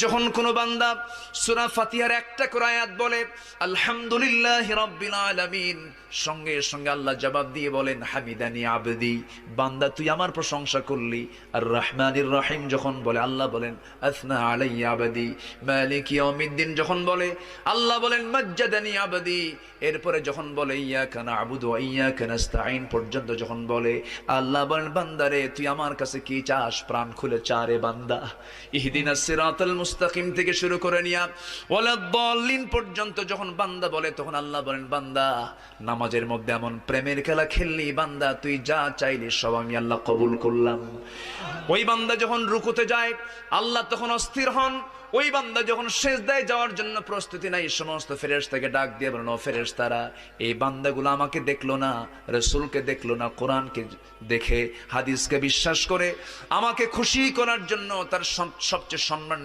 যখন কোনো বান্দা সূরা ফাতিহার একটা করে আয়াত বলে আলহামদুলিল্লাহি রাব্বিল আলামিন, সঙ্গে সঙ্গে আল্লাহ জবাব দিয়ে বলেন হামিদানি আবদি, বান্দা তুই আমার প্রশংসা করলি। আর রহমানির রহিম যখন বলে আল্লাহ বলেন আসনা আলাইয়া আবদি। মালিক ইয়াউমিদ্দিন যখন বলে আল্লাহ বলেন মাজ্জাদানি আবদি। এরপরে যখন বলে ইয়াকা না'বুদু ওয়া ইয়াকা নাস্তাঈন পর্যন্ত যখন বলে আল্লাহ বলেন বান্দারে তুই আমার কাছে কি চাস, প্রাণ খুলে চা রে বান্দা। ইহদিনাস সিরাতাল মুস্তাকিম থেকে শুরু করে নিয়া ওয়ালাদ-দাল্লিন পর্যন্ত যখন বান্দা বলে তখন আল্লাহ বলেন বান্দা নামাজের মধ্যে এমন প্রেমের খেলা খেললি বান্দা, তুই যা চাইলি সব আমি আল্লাহ কবুল করলাম। ওই বান্দা যখন রুকুতে যায় আল্লাহ তখন অস্থির হন। ওই বান্দা যখন সিজদায় যাওয়ার জন্য প্রস্তুতি নাই, সমস্ত ফেরেশতাকে ডাক দিয়ে বলেন ও ফেরেশতারা, এই বান্দাগুলো আমাকে দেখলো না, রাসূলকে দেখলো না, কোরআনকে দেখে হাদিসকে বিশ্বাস করে আমাকে খুশি করার জন্য তার সবচেয়ে সম্মান